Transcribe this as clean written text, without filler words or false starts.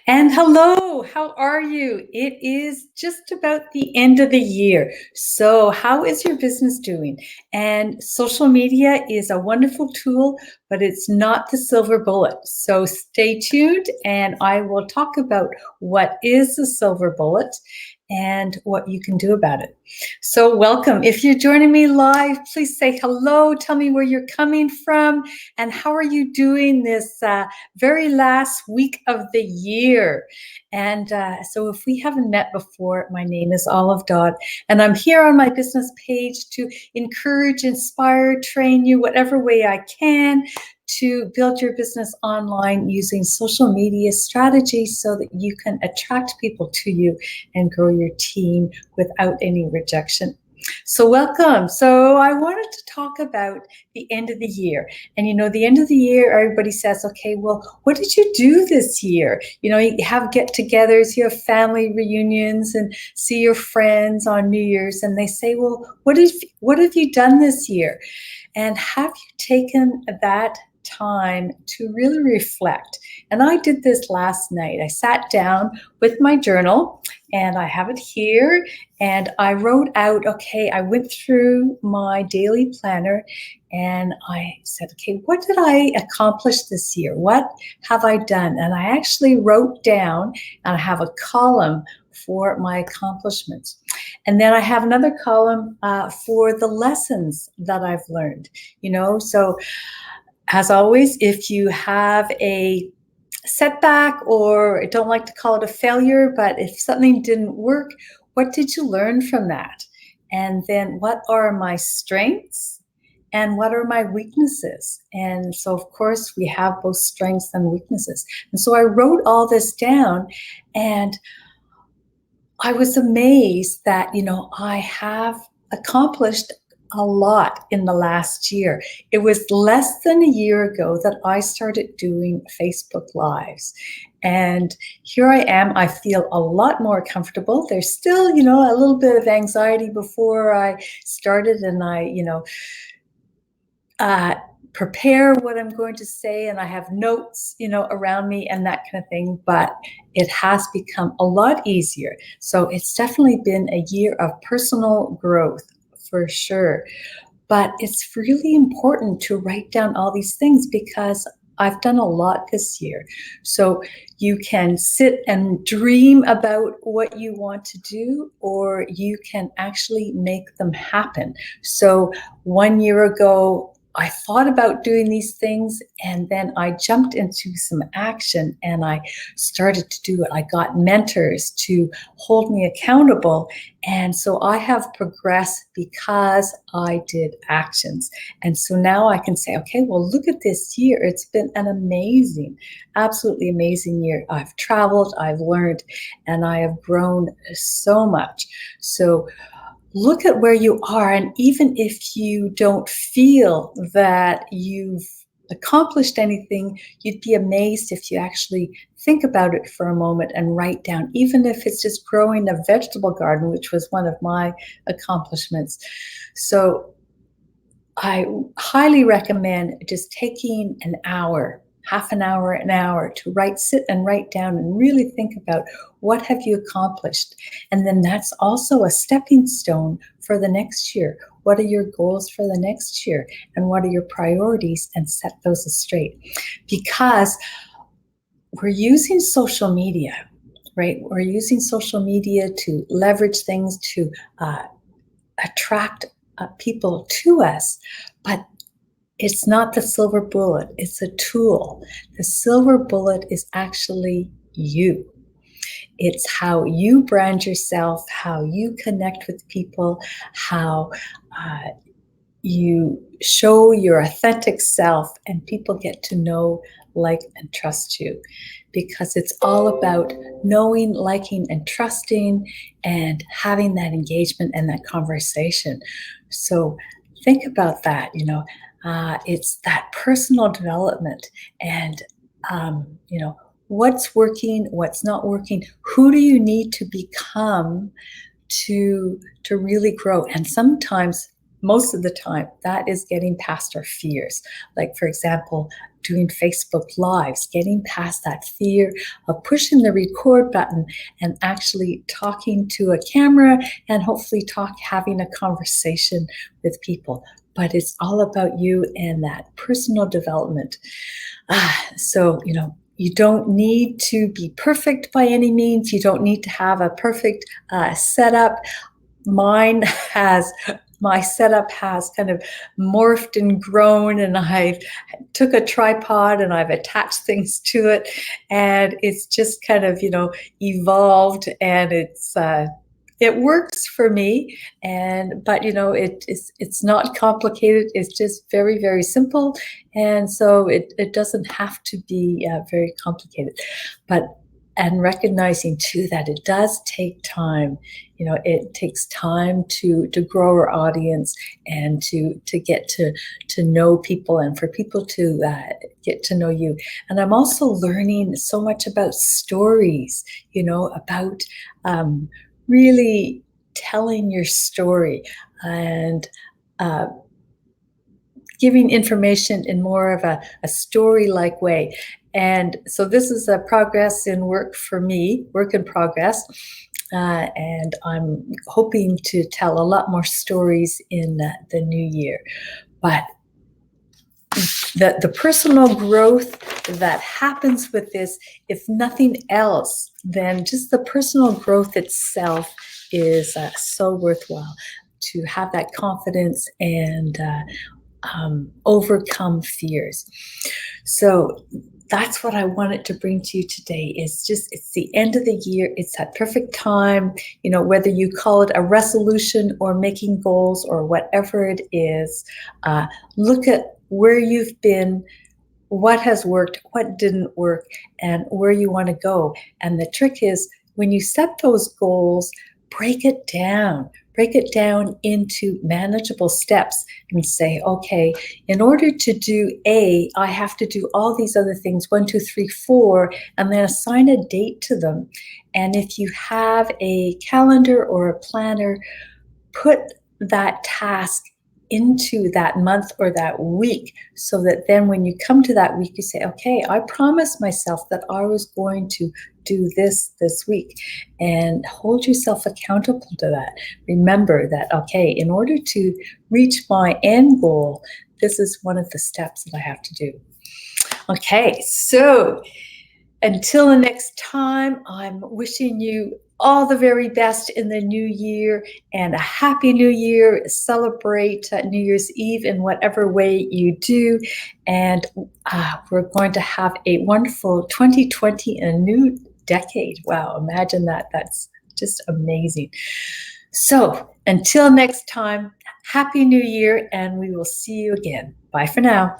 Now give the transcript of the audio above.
And hello, how are you? It is just about the end of the year. So, how is your business doing? And social media is a wonderful tool, but it's not the silver bullet. So, stay tuned and I will talk about what is the silver bullet and what you can do about it. So, welcome. If you're joining me live, please say hello. Tell me where you're coming from and how are you doing this very last week of the year. And so if we haven't met before, my name is Dodd, and I'm here on my business page to encourage, inspire, train you whatever way I can to build your business online using social media strategies so that you can attract people to you and grow your team without any rejection. So welcome. So I wanted to talk about the end of the year. And the end of the year, everybody says, okay, well, what did you do this year? You have get-togethers, you have family reunions and see your friends on New Year's, and they say, well, what have you done this year? And have you taken that time to really reflect? And I did this last night. I sat down with my journal and I have it here and I wrote out, okay, I went through my daily planner and I said, okay, what did I accomplish this year? What have I done? And I actually wrote down, and I have a column for my accomplishments. And then I have another column for the lessons that I've learned, so as always, if you have a setback, or I don't like to call it a failure, but if something didn't work, what did you learn from that? And then what are my strengths and what are my weaknesses? And so, of course, we have both strengths and weaknesses. And so I wrote all this down, and I was amazed that, I have accomplished a lot in the last year. It was less than a year ago that I started doing Facebook Lives. And here I am. I feel a lot more comfortable. There's still, a little bit of anxiety before I started, and I prepare what I'm going to say, and I have notes, around me and that kind of thing, but it has become a lot easier. So it's definitely been a year of personal growth for sure. But it's really important to write down all these things because I've done a lot this year. So you can sit and dream about what you want to do, or you can actually make them happen. So 1 year ago, I thought about doing these things, and then I jumped into some action and I started to do it. I got mentors to hold me accountable. And so I have progressed because I did actions. And so now I can say, okay, well, look at this year. It's been an amazing, absolutely amazing year. I've traveled, I've learned, and I have grown so much. So look at where you are, and even if you don't feel that you've accomplished anything, you'd be amazed if you actually think about it for a moment and write down, even if it's just growing a vegetable garden, which was one of my accomplishments. So I highly recommend just taking an hour, half an hour to sit and write down and really think about what have you accomplished. And then that's also a stepping stone for the next year. What are your goals for the next year? And what are your priorities? And set those straight. Because we're using social media, right? We're using social media to leverage things, to attract people to us. But it's not the silver bullet. It's a tool. The silver bullet is actually you. It's how you brand yourself, how you connect with people, how you show your authentic self, and people get to know, like, and trust you. Because it's all about knowing, liking, and trusting, and having that engagement and that conversation. So think about that, it's that personal development, and what's working, what's not working, who do you need to become to really grow. And sometimes most of the time, that is getting past our fears. Like, for example, doing Facebook Lives, getting past that fear of pushing the record button and actually talking to a camera and hopefully having a conversation with people. But it's all about you and that personal development. So, you don't need to be perfect by any means. You don't need to have a perfect setup. My setup has kind of morphed and grown, and I took a tripod and I've attached things to it, and it's just kind of, evolved, and it works for me. But it's not complicated. It's just very, very simple. And so it doesn't have to be very complicated. And recognizing too that it does take time. It takes time to grow our audience and to get to know people, and for people to get to know you. And I'm also learning so much about stories, about really telling your story and giving information in more of a story-like way. And so this is a progress in work for me, work in progress. And I'm hoping to tell a lot more stories in the new year. But the personal growth that happens with this, if nothing else, then just the personal growth itself is so worthwhile, to have that confidence and overcome fears. So that's what I wanted to bring to you today. It's the end of the year. It's that perfect time, whether you call it a resolution or making goals or whatever it is, look at where you've been, what has worked, what didn't work, and where you want to go. And the trick is, when you set those goals, break it down into manageable steps and say, okay, in order to do A, I have to do all these other things, 1, 2, 3, 4, and then assign a date to them. And if you have a calendar or a planner, put that task into that month or that week, so that then when you come to that week, you say, okay, I promised myself that I was going to do this week, and hold yourself accountable to that. Remember that, okay, in order to reach my end goal, this is one of the steps that I have to do. Okay, so until the next time, I'm wishing you all the very best in the new year, and a happy new year. Celebrate New Year's Eve in whatever way you do. And we're going to have a wonderful 2020, a new decade. Wow, imagine that. That's just amazing. So until next time, happy new year, and we will see you again. Bye for now.